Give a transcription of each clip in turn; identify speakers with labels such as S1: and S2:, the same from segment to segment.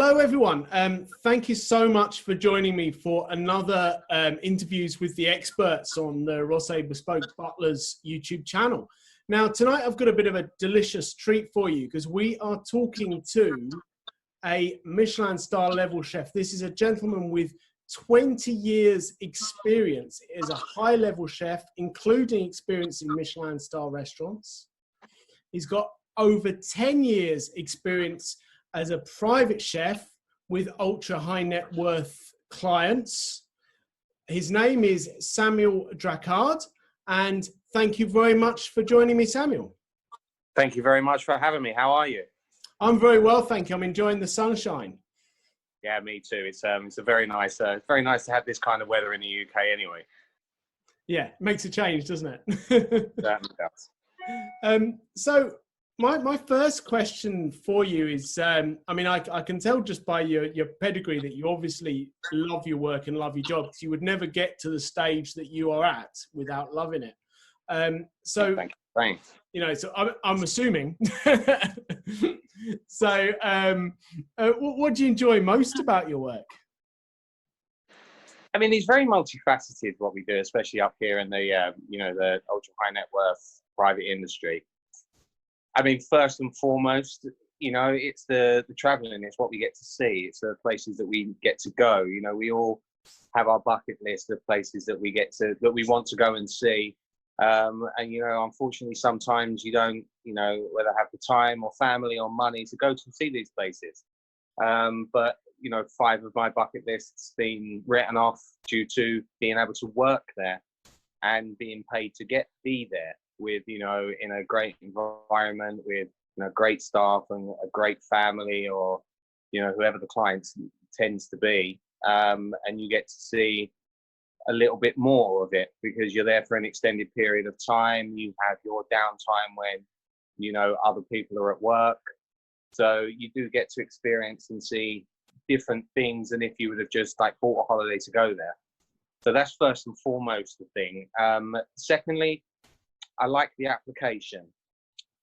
S1: Hello, everyone. Thank you so much for joining me for another interviews with the experts on the Rosset, Bespoke, Butlers YouTube channel. Now, tonight I've got a bit of a delicious treat for you because we are talking to a Michelin star level chef. This is a gentleman with 20 years experience as a high level chef, including experience in Michelin star restaurants. He's got over 10 years experience as a private chef with ultra high net worth clients. His name is Samuel Drakard, and thank you very much for joining me, Samuel.
S2: Thank you very much for having me. How are you?
S1: I'm very well, thank you. I'm enjoying the sunshine.
S2: Yeah, me too. It's a very nice to have this kind of weather in the UK anyway.
S1: Yeah, makes a change, doesn't it?
S2: Certainly does.
S1: So my first question for you is, I mean, I can tell just by your pedigree that you obviously love your work and love your job, because you would never get to the stage that you are at without loving it. So,
S2: thank you. Thanks.
S1: You know, so I'm assuming. So, what do you enjoy most about your work?
S2: I mean, it's very multifaceted what we do, especially up here in the the ultra high net worth private industry. I mean, first and foremost, it's the traveling. It's what we get to see. It's the places that we get to go. We all have our bucket list of places that we want to go and see. And unfortunately, sometimes you don't, whether have the time or family or money to go to see these places. But 5 of my bucket lists been written off due to being able to work there and being paid to be there with, in a great environment with, great staff and a great family, or, whoever the client tends to be. And you get to see a little bit more of it because you're there for an extended period of time. You have your downtime when, other people are at work. So you do get to experience and see different things than if you would have just bought a holiday to go there. So that's first and foremost the thing. Secondly, I like the application.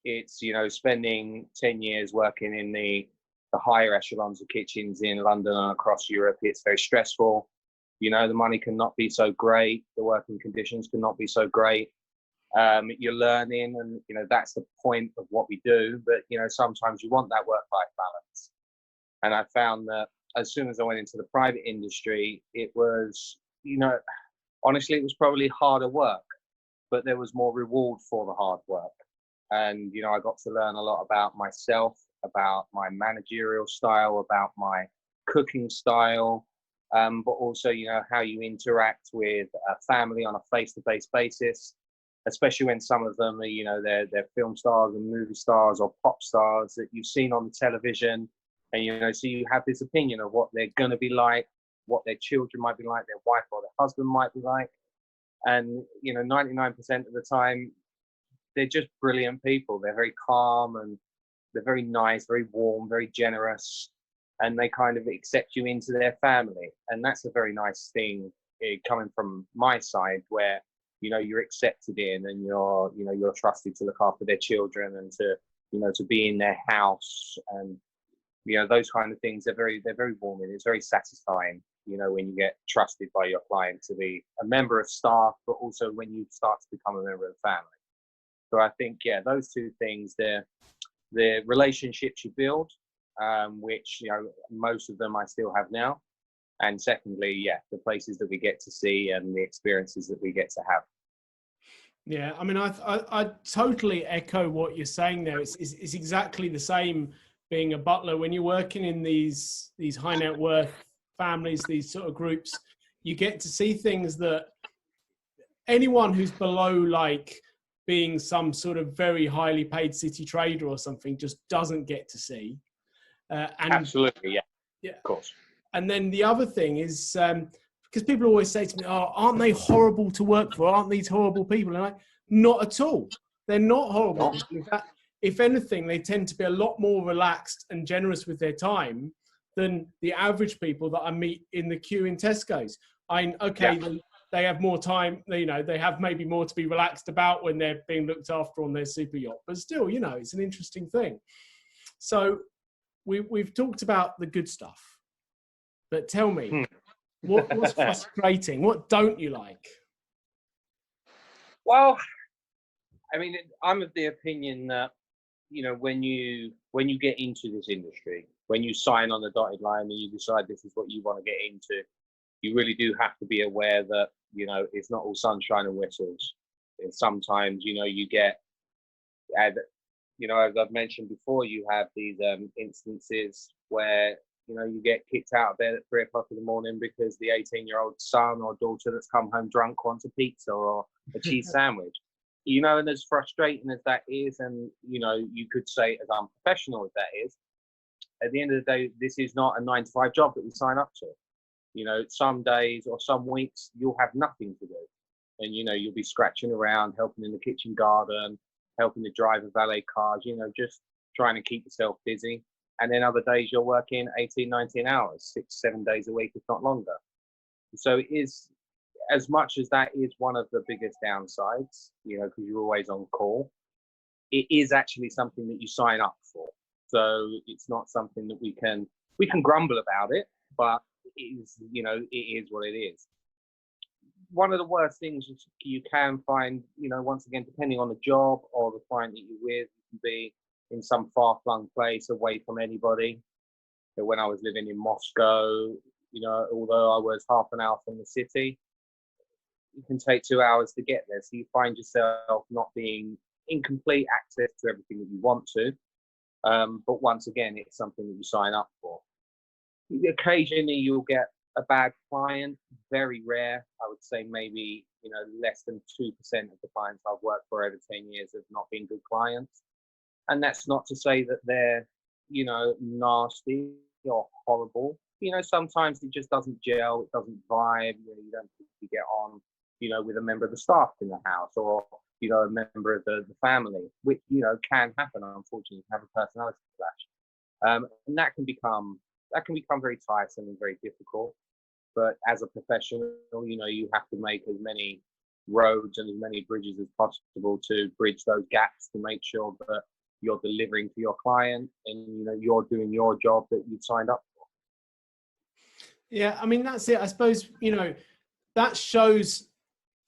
S2: It's, spending 10 years working in the higher echelons of kitchens in London and across Europe. It's very stressful. The money cannot be so great. The working conditions cannot be so great. You're learning, and that's the point of what we do. But sometimes you want that work-life balance. And I found that as soon as I went into the private industry, it was, honestly, it was probably harder work, but there was more reward for the hard work. And I got to learn a lot about myself, about my managerial style, about my cooking style. But also, how you interact with a family on a face-to-face basis, especially when some of them are, they're film stars and movie stars or pop stars that you've seen on the television. And, so you have this opinion of what they're going to be like, what their children might be like, their wife or their husband might be like. And, 99% of the time, they're just brilliant people. They're very calm and they're very nice, very warm, very generous. And they kind of accept you into their family. And that's a very nice thing coming from my side where, you're accepted in and you're trusted to look after their children and to be in their house. And, those kind of things, they're very warming. It's very satisfying, when you get trusted by your client to be a member of staff, but also when you start to become a member of the family. So I think, those two things, the relationships you build, which most of them I still have now, and secondly, the places that we get to see and the experiences that we get to have.
S1: Yeah, I mean, I totally echo what you're saying there. It's exactly the same being a butler. When you're working in these high net worth families, these sort of groups, you get to see things that anyone who's below being some sort of very highly paid city trader or something just doesn't get to see. And
S2: absolutely, yeah, of course.
S1: And then the other thing is, because people always say to me, "Oh, aren't they horrible to work for? Aren't these horrible people?" And not at all. They're not horrible. No. In fact, if anything, they tend to be a lot more relaxed and generous with their time than the average people that I meet in the queue in Tesco's. They have more time. They have maybe more to be relaxed about when they're being looked after on their super yacht. But still, it's an interesting thing. So we've talked about the good stuff, but tell me, what's frustrating? What don't you like?
S2: Well, I mean, I'm of the opinion that, you know, when you get into this industry, when you sign on the dotted line and you decide this is what you want to get into, you really do have to be aware that, you know, it's not all sunshine and whistles. And sometimes, you know, you get, you know, as I've mentioned before, you have these instances where, you know, you get kicked out of bed at 3 o'clock in the morning because the 18-year-old son or daughter that's come home drunk wants a pizza or a cheese sandwich. You know, and as frustrating as that is, and, you know, you could say as unprofessional as that is, at the end of the day, this is not a 9-to-5 job that we sign up to. You know, some days or some weeks you'll have nothing to do. And, you know, you'll be scratching around, helping in the kitchen garden, helping the driver valet cars, you know, just trying to keep yourself busy. And then other days you're working 18, 19 hours, 6, 7 days a week, if not longer. So it is, as much as that is one of the biggest downsides, you know, because you're always on call, it is actually something that you sign up for. So it's not something that we can grumble about it, but it is, you know, it is what it is. One of the worst things you can find, you know, once again, depending on the job or the client that you're with, you can be in some far-flung place away from anybody. So when I was living in Moscow, you know, although I was half an hour from the city, it can take 2 hours to get there. So you find yourself not being in complete access to everything that you want to. But once again, it's something that you sign up for. Occasionally you'll get a bad client, very rare. I would say maybe, you know, less than 2% of the clients I've worked for over 10 years have not been good clients. And that's not to say that they're, you know, nasty or horrible. You know, sometimes it just doesn't gel, it doesn't vibe, you don't get on, you know, with a member of the staff in the house, or, you know, a member of the family, which, you know, can happen, unfortunately, have a personality clash. And that can become very tiresome and very difficult. But as a professional, you know, you have to make as many roads and as many bridges as possible to bridge those gaps to make sure that you're delivering to your client and, you know, you're doing your job that you've signed up for.
S1: Yeah, I mean, that's it. I suppose, you know, that shows,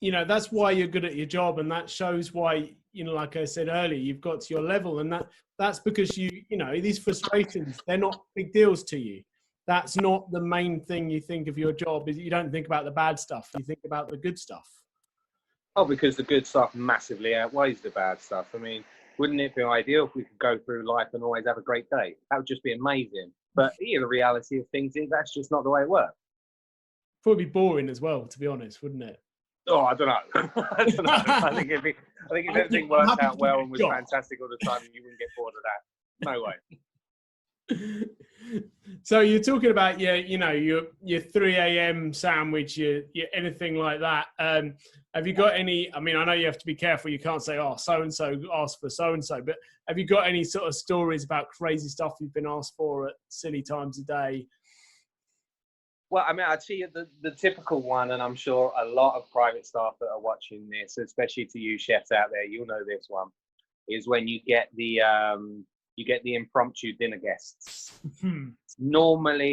S1: you know, that's why you're good at your job, and that shows why, you know, like I said earlier, you've got to your level, and that's because you know, these frustrations, they're not big deals to you. That's not the main thing you think of your job. Is you don't think about the bad stuff, you think about the good stuff.
S2: Oh, because the good stuff massively outweighs the bad stuff. I mean, wouldn't it be ideal if we could go through life and always have a great day? That would just be amazing. But yeah, the reality of things is that's just not the way it works.
S1: Probably boring as well, to be honest, wouldn't it?
S2: Oh, I don't know. I don't know. I think if everything worked out well and was fantastic all the time, you wouldn't get bored of that. No way.
S1: So you're talking about your 3 a.m. sandwich, your anything like that. Have you got any? I mean, I know you have to be careful. You can't say, "Oh, so and so asked for so and so," but have you got any sort of stories about crazy stuff you've been asked for at silly times a day?
S2: Well, I mean, I'd see the typical one, and I'm sure a lot of private staff that are watching this, especially to you chefs out there, you'll know this one, is when you get the impromptu dinner guests. Normally,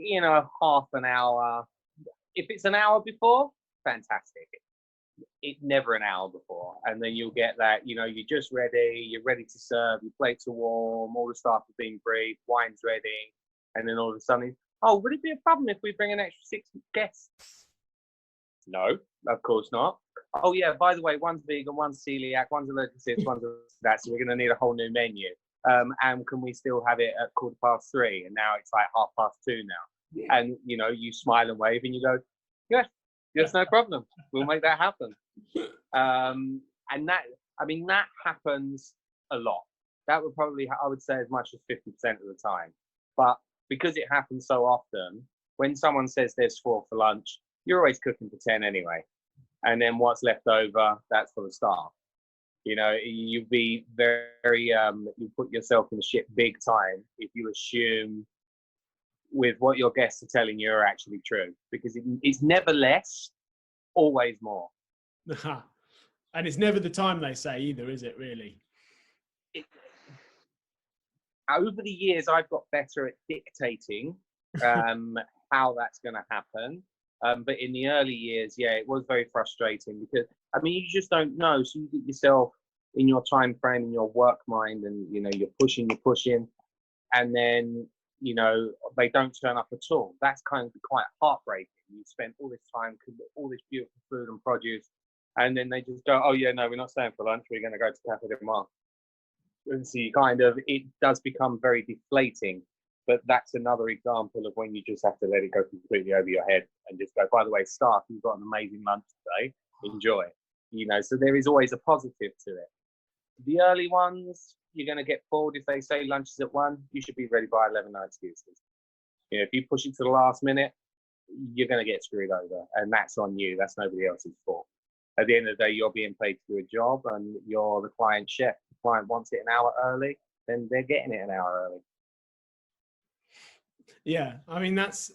S2: you know, half an hour. If it's an hour before, fantastic. It's never an hour before. And then you'll get that, you know, you're just ready, you're ready to serve, your plates are warm, all the staff have been briefed, wine's ready. And then all of a sudden, oh, would it be a problem if we bring an extra 6 guests? No, of course not. Oh yeah, by the way, one's vegan, one's celiac, one's allergic to this, one's that, so we're going to need a whole new menu. And can we still have it at 3:15? And now it's like 2:30 now. Yeah. And, you know, you smile and wave and you go, yes, no problem. We'll make that happen. And that, I mean, that happens a lot. That would probably, I would say, as much as 50% of the time. But because it happens so often, when someone says there's 4 for lunch, you're always cooking for 10 anyway. And then what's left over, that's for the staff. You know, you'd be very, you put yourself in the shit big time if you assume with what your guests are telling you are actually true, because it's never less, always more.
S1: And it's never the time they say either, is it really?
S2: over the years, I've got better at dictating how that's going to happen. But in the early years, yeah, it was very frustrating because, I mean, you just don't know. So you get yourself in your time frame, in your work mind, and, you know, you're pushing, and then, you know, they don't turn up at all. That's kind of quite heartbreaking. You spent all this time, all this beautiful food and produce, and then they just go, oh, yeah, no, we're not staying for lunch. We're going to go to Cafe de Mar. And so you kind of, it does become very deflating. But that's another example of when you just have to let it go completely over your head and just go, by the way, staff, you've got an amazing lunch today. Enjoy. You know, so there is always a positive to it. The early ones, you're going to get bored. If they say lunch is at 1, you should be ready by 11, no excuses. You know, if you push it to the last minute, you're going to get screwed over. And that's on you. That's nobody else's fault. At the end of the day, you're being paid to do a job and you're the client chef. The client wants it an hour early, then they're getting it an hour early.
S1: Yeah, I mean that's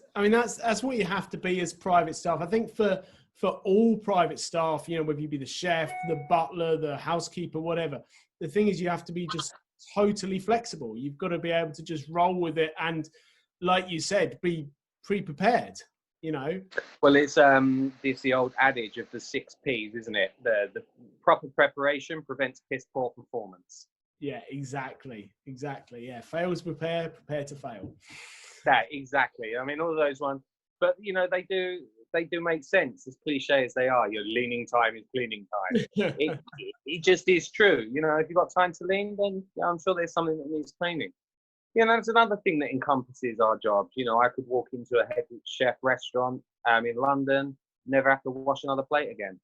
S1: what you have to be as private staff. I think for all private staff, you know, whether you be the chef, the butler, the housekeeper, whatever, the thing is you have to be just totally flexible. You've got to be able to just roll with it and, like you said, be pre-prepared. You know.
S2: Well, it's the old adage of the 6 P's, isn't it? The proper preparation prevents piss poor performance.
S1: Yeah, exactly. Yeah, fail to prepare, prepare to fail.
S2: That exactly. I mean, all of those ones, but you know, they do make sense. As cliche as they are, your leaning time is cleaning time. it just is true. You know, if you've got time to lean, then I'm sure there's something that needs cleaning. You know, that's another thing that encompasses our jobs. You know, I could walk into a head chef restaurant in London, never have to wash another plate again.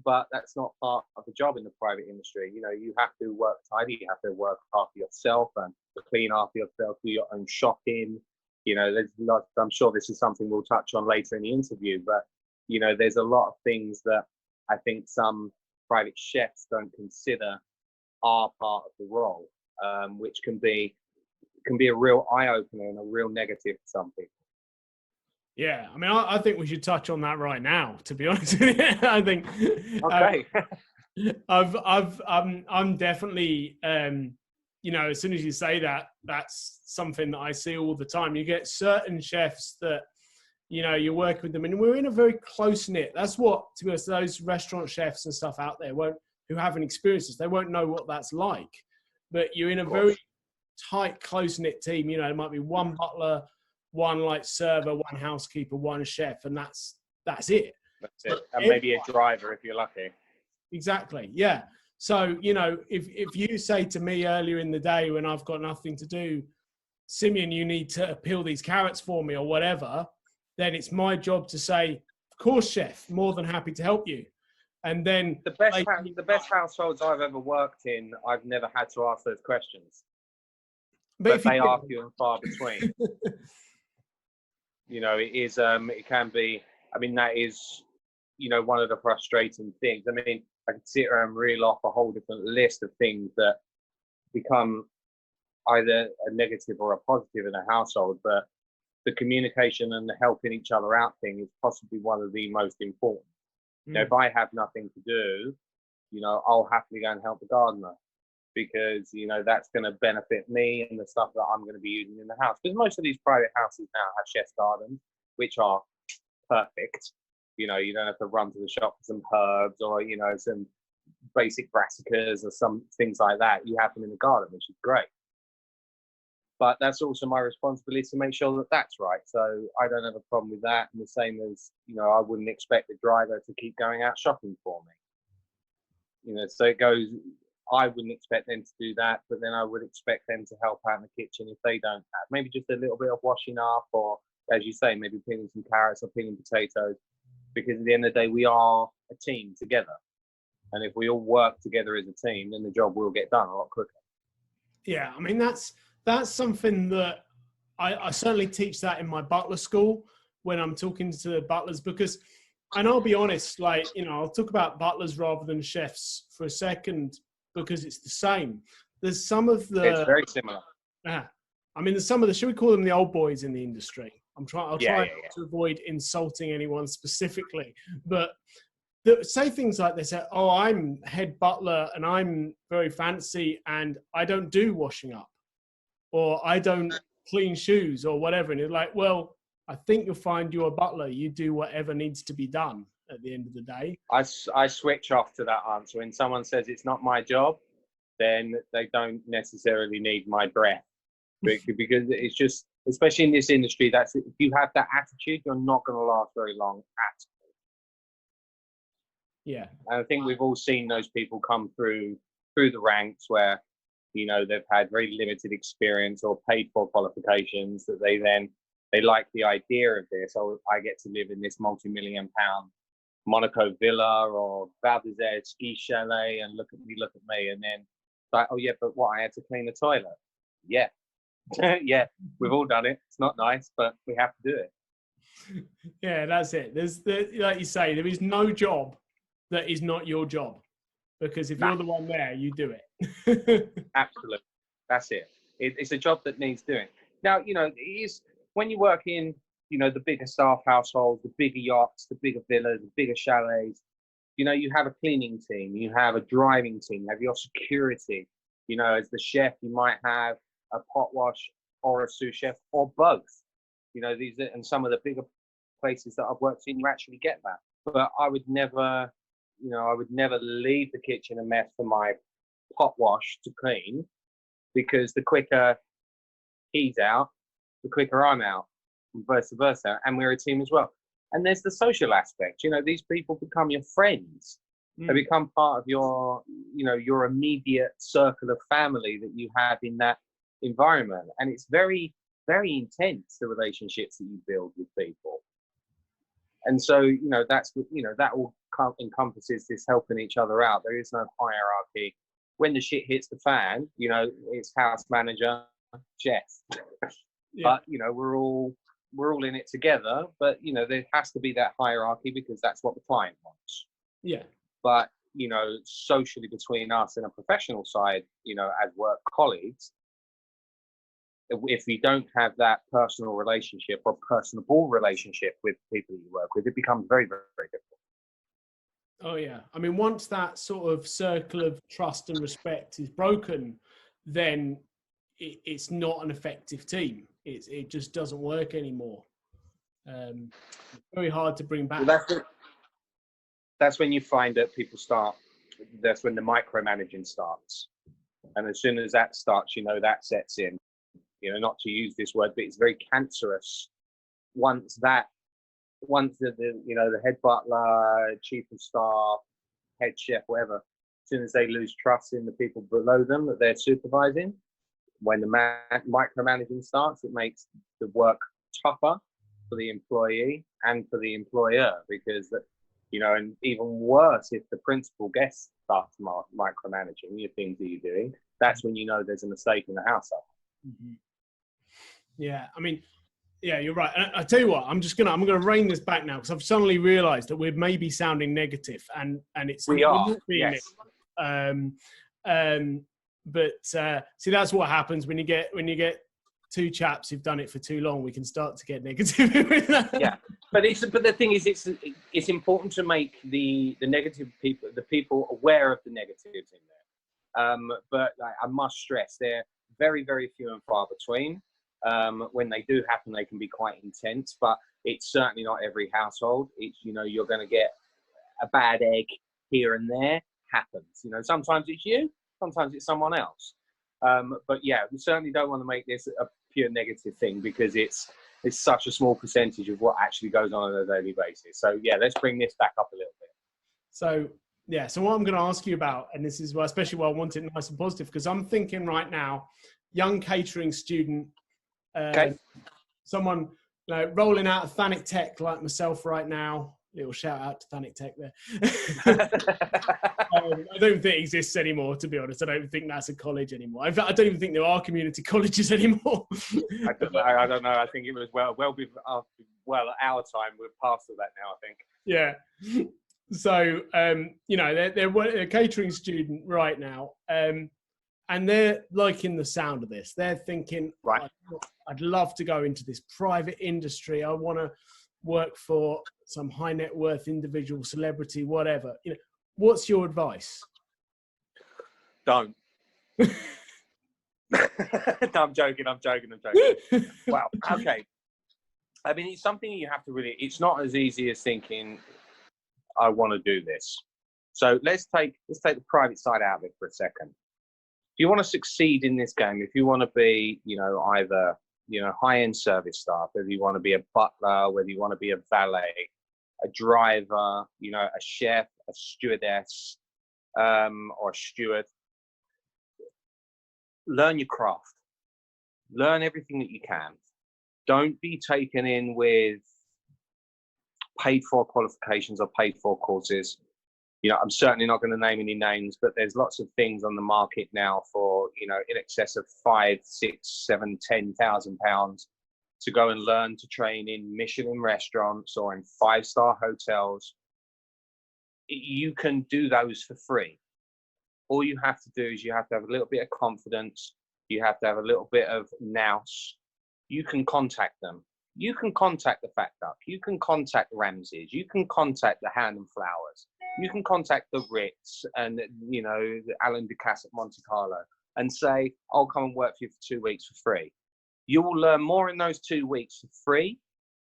S2: But that's not part of the job in the private industry. You know, you have to work tidy, you have to work after yourself and clean after yourself, do your own shopping. You know, there's lots, I'm sure this is something we'll touch on later in the interview, but, you know, there's a lot of things that I think some private chefs don't consider are part of the role, which can be a real eye-opener and a real negative to some people.
S1: Yeah, I mean, I think we should touch on that right now, to be honest with you. I think,
S2: okay.
S1: I'm definitely, you know, as soon as you say that, that's something that I see all the time. You get certain chefs that, you know, you work with them and we're in a very close knit. That's what, to be honest, those restaurant chefs and stuff out there who haven't experienced this, they won't know what that's like. But you're in a very tight, close knit team. You know, there might be one butler, one like server, one housekeeper, one chef, and that's it.
S2: That's it. And maybe a driver if you're lucky.
S1: Exactly. Yeah. So, you know, if you say to me earlier in the day when I've got nothing to do, Simeon, you need to peel these carrots for me or whatever, then it's my job to say, of course, chef, more than happy to help you. And then
S2: the best households I've ever worked in, I've never had to ask those questions. But they are few and far between. You know, it can be, I mean, that is, you know, one of the frustrating things. I mean, I could sit here and reel off a whole different list of things that become either a negative or a positive in a household, but the communication and the helping each other out thing is possibly one of the most important. You know, if I have nothing to do, you know, I'll happily go and help the gardener because, you know, that's going to benefit me and the stuff that I'm going to be using in the house. Because most of these private houses now have chef's gardens, which are perfect. You know, you don't have to run to the shop for some herbs or, you know, some basic brassicas or some things like that. You have them in the garden, which is great. But that's also my responsibility to make sure that that's right. So I don't have a problem with that. And the same as, you know, I wouldn't expect the driver to keep going out shopping for me. You know, so it goes, I wouldn't expect them to do that, but then I would expect them to help out in the kitchen if they don't have. Maybe just a little bit of washing up or, as you say, maybe peeling some carrots or peeling potatoes. Because at the end of the day, we are a team together. And if we all work together as a team, then the job will get done a lot quicker.
S1: Yeah, I mean, that's something that I certainly teach that in my butler school when I'm talking to the butlers because, and I'll be honest, like, you know, I'll talk about butlers rather than chefs for a second because it's the same. There's some of the...
S2: It's very similar.
S1: I mean, there's some of the, should we call them the old boys in the industry? I'll try to avoid insulting anyone specifically, but say things like this, oh, I'm head butler and I'm very fancy and I don't do washing up. or I don't clean shoes or whatever. And it's like, well, I think you'll find you're a butler. You do whatever needs to be done at the end of the day.
S2: I switch off to that answer. When someone says it's not my job, then they don't necessarily need my breath, because it's just, especially in this industry, that's, if you have that attitude, you're not going to last very long at all.
S1: Yeah.
S2: And I think we've all seen those people come through the ranks where, you know, they've had very limited experience or paid for qualifications, that they like the idea of this. Oh, I get to live in this multi-million-pound Monaco villa or Val d'Isère ski chalet, and look at me. And then like, oh yeah, but what, I had to clean the toilet? Yeah. Yeah, we've all done it. It's not nice, but we have to do it.
S1: Yeah, that's it. Like you say, there is no job that is not your job, because if you're the one there, you do it.
S2: Absolutely. That's it. It's a job that needs doing. Now, you know, it is, when you work in, you know, the bigger staff households, the bigger yachts, the bigger villas, the bigger chalets, you know, you have a cleaning team, you have a driving team, you have your security. You know, as the chef, you might have a pot wash or a sous chef, or both. You know, these are, and some of the bigger places that I've worked in, you actually get that. But I would never, you know, I would never leave the kitchen a mess for my pot wash to clean, because the quicker he's out, the quicker I'm out, and vice versa. And we're a team as well. And there's the social aspect. You know, these people become your friends. They become part of your, you know, your immediate circle of family that you have in that environment. And it's very, very intense, the relationships that you build with people. And so, you know, that's, you know, that all encompasses this helping each other out. There is no hierarchy. When the shit hits the fan, you know, it's house manager, chef. Yeah. But, you know, we're all in it together. But, you know, there has to be that hierarchy, because that's what the client wants.
S1: Yeah.
S2: But, you know, socially between us and a professional side, you know, as work colleagues, if you don't have that personal relationship or personable relationship with people you work with, it becomes very, very, very difficult.
S1: Oh, yeah. I mean, once that sort of circle of trust and respect is broken, then it's not an effective team. It just doesn't work anymore. It's very hard to bring back.
S2: Well, that's when you find that people start, that's when the micromanaging starts. And as soon as that starts, you know, that sets in, you know, not to use this word, but it's very cancerous. Once the you know, the head butler, chief of staff, head chef, whatever, as soon as they lose trust in the people below them that they're supervising, when the micromanaging starts, it makes the work tougher for the employee and for the employer, because, you know, and even worse, if the principal guest starts micromanaging your things that you're doing, that's when you know there's a mistake in the household.
S1: Mm-hmm. Yeah, I mean, yeah, you're right. I tell you what, I'm gonna rein this back now, because I've suddenly realised that we're maybe sounding negative, and it's
S2: we are. Yes.
S1: But see, that's what happens when you get two chaps who've done it for too long. We can start to get negative.
S2: Yeah, but the thing is, it's important to make the negative people, the people aware of the negatives in there. But I must stress, they're very, very few and far between. When they do happen, they can be quite intense, but it's certainly not every household. It's, you know, you're going to get a bad egg here and there. Happens, you know, sometimes it's you, sometimes it's someone else. But yeah, we certainly don't want to make this a pure negative thing, because it's such a small percentage of what actually goes on a daily basis. So yeah, let's bring this back up a little bit. So
S1: yeah, so what I'm going to ask you about, and this is especially why I want it nice and positive, because I'm thinking right now, young catering student,
S2: okay,
S1: someone, you know, rolling out of Thanet Tech like myself right now. Little shout out to Thanet Tech there. I don't think it exists anymore, to be honest. I don't think that's a college anymore. In fact, I don't even think there are community colleges anymore.
S2: I don't know. I think it was well at our time. We're past all that now, I think.
S1: Yeah. So, you know, they're a catering student right now. And they're liking the sound of this. They're thinking,
S2: right,
S1: I'd love to go into this private industry. I want to work for some high net worth individual, celebrity, whatever. You know, what's your advice?
S2: Don't. No, I'm joking. Wow. Okay. I mean, it's something you have to really, it's not as easy as thinking, I want to do this. So let's take the private side out of it for a second. If you want to succeed in this game, if you want to be, either, high-end service staff, whether you want to be a butler, whether you want to be a valet, a driver, a chef, a stewardess, or a steward, learn your craft. Learn everything that you can. Don't be taken in with paid for qualifications or paid for courses. I'm certainly not going to name any names, but there's lots of things on the market now for, in excess of £5,000, £6,000, £7,000, £10,000 to go and learn to train in Michelin restaurants or in 5-star hotels. You can do those for free. All you have to do is you have to have a little bit of confidence. You have to have a little bit of nous. You can contact them. You can contact the Fat Duck. You can contact Ramsay's. You can contact the Hand and Flowers. You can contact the Ritz and, the Alan Ducasse at Monte Carlo and say, I'll come and work for you for 2 weeks for free. You will learn more in those 2 weeks for free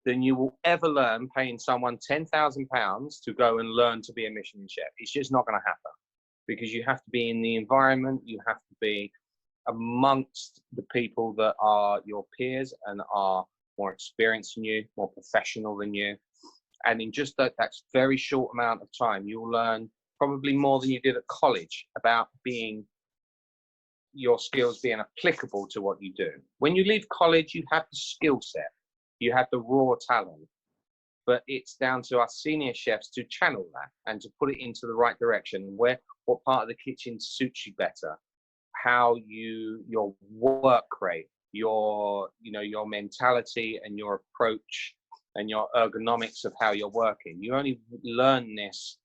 S2: than you will ever learn paying someone £10,000 to go and learn to be a Michelin chef. It's just not going to happen, because you have to be in the environment. You have to be amongst the people that are your peers and are more experienced than you, more professional than you. And in just that very short amount of time, you'll learn probably more than you did at college about your skills being applicable to what you do. When you leave college, you have the skill set, you have the raw talent, but it's down to us senior chefs to channel that and to put it into the right direction. What part of the kitchen suits you better, how your work rate, your mentality and your approach and your ergonomics of how you're working. You only learn this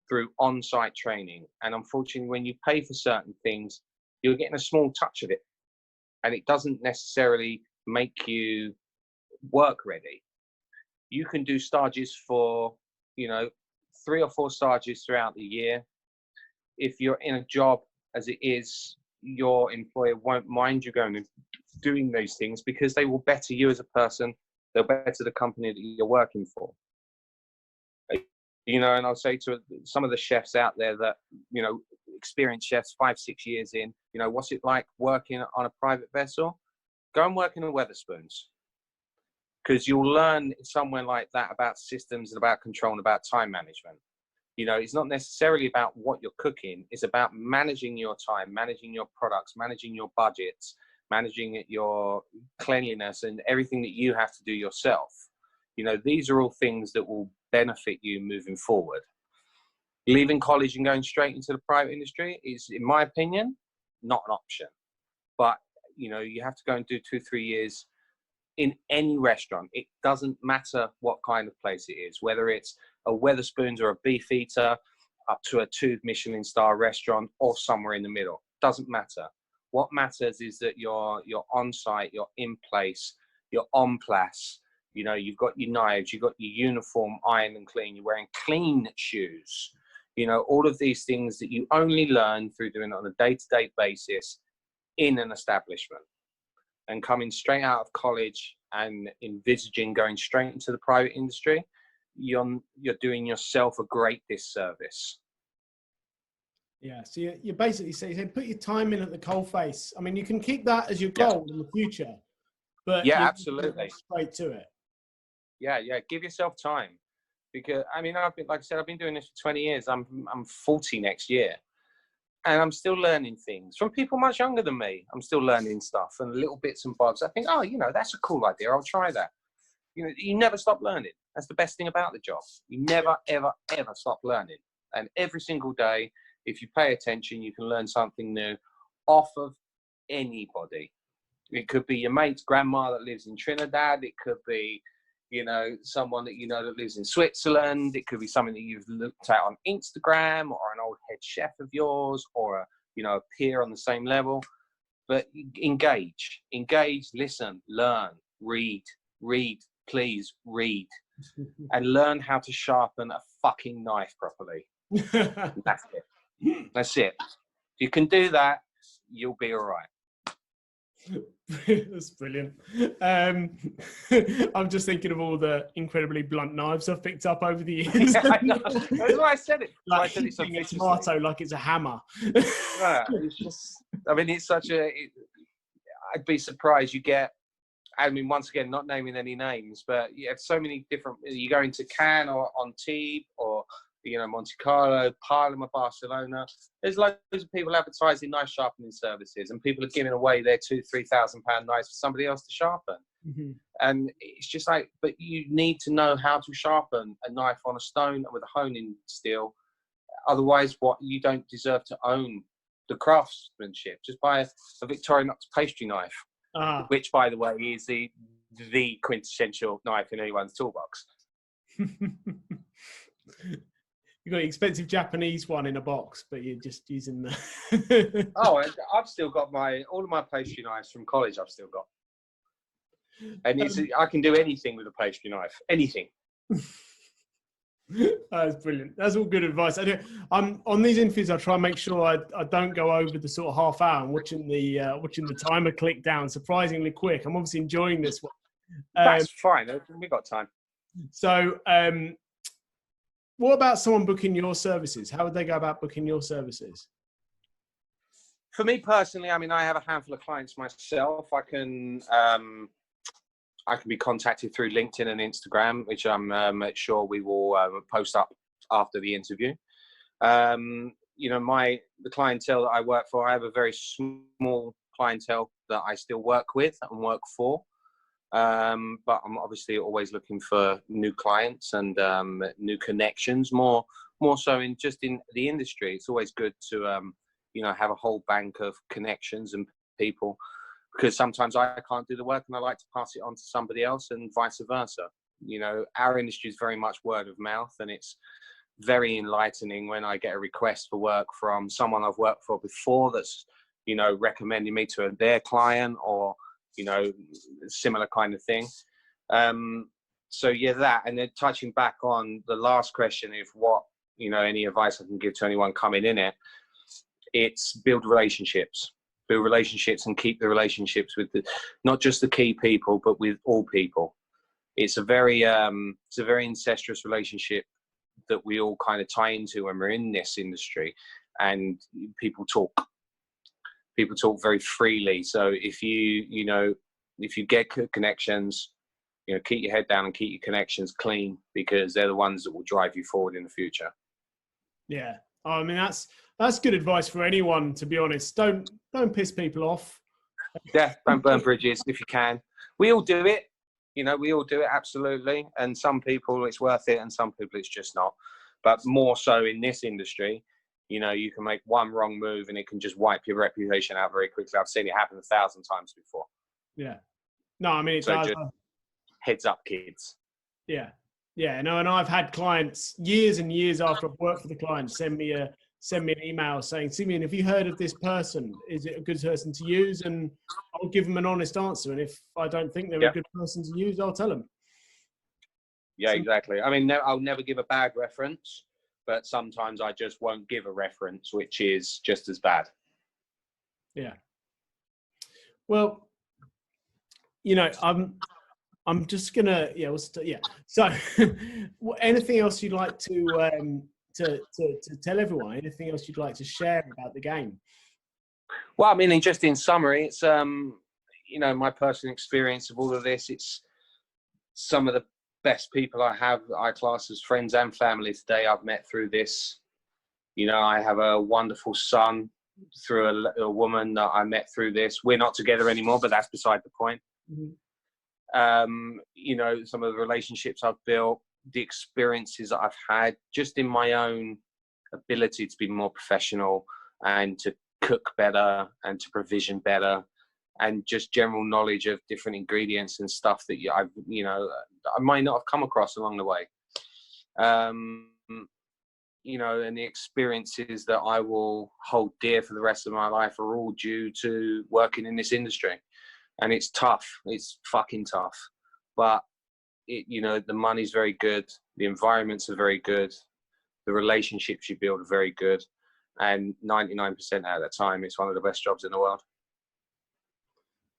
S2: through on-site training. And unfortunately, when you pay for certain things, you're getting a small touch of it. And it doesn't necessarily make you work ready. You can do stages for, 3 or 4 stages throughout the year. If you're in a job as it is, your employer won't mind you going and doing those things, because they will better you as a person. They'll better the company that you're working for. And I'll say to some of the chefs out there that, experienced chefs 5-6 years in, what's it like working on a private vessel? Go and work in a Wetherspoons, because you'll learn somewhere like that about systems and about control and about time management. It's not necessarily about what you're cooking. It's about managing your time, managing your products, managing your budgets, managing your cleanliness and everything that you have to do yourself. These are all things that will benefit you moving forward. Leaving college and going straight into the private industry is, in my opinion, not an option. But, you have to go and do 2-3 years in any restaurant. It doesn't matter what kind of place it is, whether it's a Wetherspoons or a Beefeater, up to a 2 Michelin star restaurant, or somewhere in the middle. Doesn't matter. What matters is that you're on site, you're in place, you're en place. You've got your knives, you've got your uniform ironed and clean, you're wearing clean shoes. All of these things that you only learn through doing it on a day-to-day basis in an establishment. And coming straight out of college and envisaging going straight into the private industry, you're doing yourself a great disservice.
S1: Yeah, so you're basically saying put your time in at the coalface. I mean, you can keep that as your goal in the future, but
S2: yeah, absolutely,
S1: straight to it.
S2: Yeah, give yourself time, because I've been doing this for 20 years. I'm 40 next year, and I'm still learning things from people much younger than me. I'm still learning stuff and little bits and bobs. I think, that's a cool idea. I'll try that. You never stop learning. That's the best thing about the job. You never, ever, ever stop learning. And every single day, if you pay attention, you can learn something new off of anybody. It could be your mate's grandma that lives in Trinidad. It could be, someone that that lives in Switzerland. It could be something that you've looked at on Instagram, or an old head chef of yours, or a peer on the same level. But engage, listen, learn, read, please read, and learn how to sharpen a fucking knife properly. That's it. If you can do that, you'll be all right.
S1: That's brilliant. I'm just thinking of all the incredibly blunt knives I've picked up over the years.
S2: Yeah, I know. That's why I said it.
S1: Like
S2: I said
S1: hitting a tomato like it's a hammer.
S2: Yeah, it's just, I mean, it's such a, I'd be surprised you get, I mean, once again, not naming any names, but you have so many different, you go into Cannes or Antibes or, you know, Monte Carlo, Palma, Barcelona. There's loads of people advertising knife sharpening services, and people are giving away their £2,000-3,000 knives for somebody else to sharpen.
S1: Mm-hmm.
S2: And it's just like, but you need to know how to sharpen a knife on a stone and with a honing steel. Otherwise, what, you don't deserve to own the craftsmanship. Just buy a Victorinox pastry knife, which, by the way, is the quintessential knife in anyone's toolbox.
S1: You've got an expensive Japanese one in a box, but you're just using the...
S2: Oh, I've still got all of my pastry knives from college. I've still got, and I can do anything with a pastry knife. Anything.
S1: That's brilliant. That's all good advice. I'm on these interviews. I try and make sure I don't go over the sort of half hour. I'm watching the timer click down surprisingly quick. I'm obviously enjoying this one.
S2: That's fine. We've got time.
S1: So, what about someone booking your services? How would they go about booking your services?
S2: For me personally, I mean, I have a handful of clients myself. I can be contacted through LinkedIn and Instagram, which I'm sure we will post up after the interview. You know, the clientele that I work for, I have a very small clientele that I still work with and work for. But I'm obviously always looking for new clients and new connections, more so in the industry. It's always good to, you know, have a whole bank of connections and people, because sometimes I can't do the work and I like to pass it on to somebody else, and vice versa. You know, our industry is very much word of mouth, and it's very enlightening when I get a request for work from someone I've worked for before that's, you know, recommending me to their client, or, you know, similar kind of thing. So yeah, that, and then touching back on the last question, if what, you know, any advice I can give to anyone coming in it's build relationships and keep the relationships with not just the key people, but with all people. It's a very incestuous relationship that we all kind of tie into when we're in this industry, and people talk very freely. So if you get good connections, you know, keep your head down and keep your connections clean, because they're the ones that will drive you forward in the future.
S1: Yeah. I mean, that's good advice for anyone, to be honest. Don't piss people off.
S2: Yeah, don't burn bridges if you can. We all do it. You know, we all do it, absolutely. And some people it's worth it, and some people it's just not. But more so in this industry, you know, you can make one wrong move and it can just wipe your reputation out very quickly. I've seen it happen 1,000 times before.
S1: Yeah. No, I mean, it does.
S2: Just heads up, kids.
S1: Yeah. Yeah. No, and I've had clients years and years after I've worked for the client send me an email saying, Simeon, have you heard of this person? Is it a good person to use? And I'll give them an honest answer. And if I don't think they're a good person to use, I'll tell them.
S2: Yeah, exactly. I mean, I'll never give a bad reference, but sometimes I just won't give a reference, which is just as bad.
S1: Yeah. Well, you know, I'm just gonna, So, anything else you'd like to tell everyone? Anything else you'd like to share about the game?
S2: Well, I mean, just in summary, it's you know, my personal experience of all of this. It's some of the best people I have, I class as friends and family today, I've met through this. You know, I have a wonderful son through a woman that I met through this. We're not together anymore, but that's beside the point. Mm-hmm. You know, some of the relationships I've built, the experiences that I've had, just in my own ability to be more professional and to cook better and to provision better, and just general knowledge of different ingredients and stuff that I might not have come across along the way. You know, and the experiences that I will hold dear for the rest of my life are all due to working in this industry. And it's tough. It's fucking tough. But, you know, the money's very good. The environments are very good. The relationships you build are very good. And 99% out of the time, it's one of the best jobs in the world.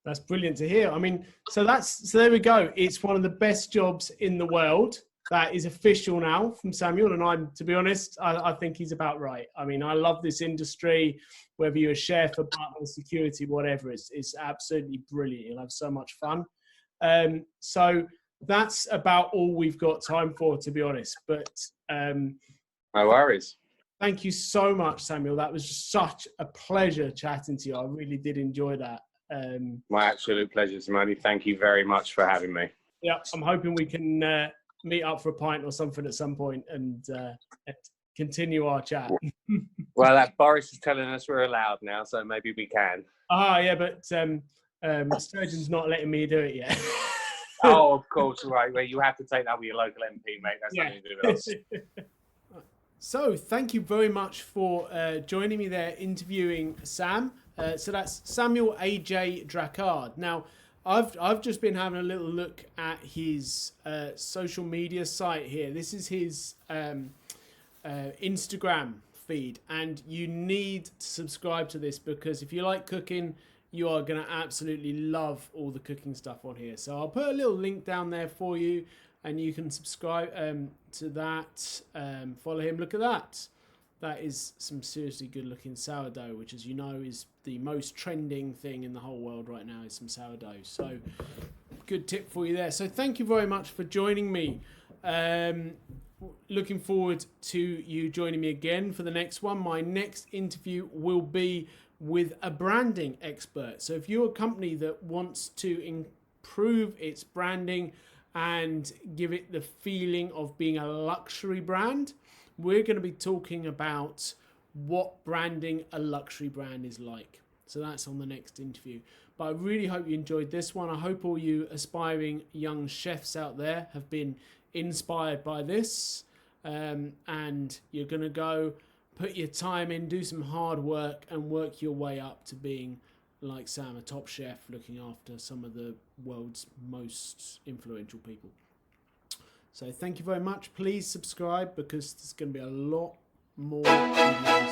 S1: That's brilliant to hear. I mean, so there we go. It's one of the best jobs in the world. That is official now from Samuel. And to be honest, I think he's about right. I mean, I love this industry, whether you're a chef, a butler, security, whatever, it's absolutely brilliant. You'll have so much fun. So that's about all we've got time for, to be honest. But
S2: no worries.
S1: Thank you so much, Samuel. That was such a pleasure chatting to you. I really did enjoy that.
S2: My absolute pleasure, Simone. Thank you very much for having me.
S1: Yeah, I'm hoping we can meet up for a pint or something at some point and continue our chat.
S2: Well, Boris is telling us we're allowed now, so maybe we can.
S1: Yeah, but Sturgeon's not letting me do it yet.
S2: Oh, of course, right. Well, you have to take that with your local MP, mate. That's nothing to do with us.
S1: So, thank you very much for joining me there, interviewing Sam. So that's Samuel AJ Drakard. Now, I've just been having a little look at his social media site here. This is his Instagram feed, and you need to subscribe to this because if you like cooking, you are going to absolutely love all the cooking stuff on here. So I'll put a little link down there for you, and you can subscribe to that. Follow him. Look at that. That is some seriously good-looking sourdough, which, as you know, is the most trending thing in the whole world right now, is some sourdough. So, good tip for you there. So, thank you very much for joining me. Looking forward to you joining me again for the next one. My next interview will be with a branding expert. So, if you're a company that wants to improve its branding and give it the feeling of being a luxury brand, we're going to be talking about what branding a luxury brand is like. So that's on the next interview. But I really hope you enjoyed this one. I hope all you aspiring young chefs out there have been inspired by this. And you're going to go put your time in, do some hard work, and work your way up to being, like Sam, a top chef looking after some of the world's most influential people. So thank you very much. Please subscribe because there's going to be a lot more videos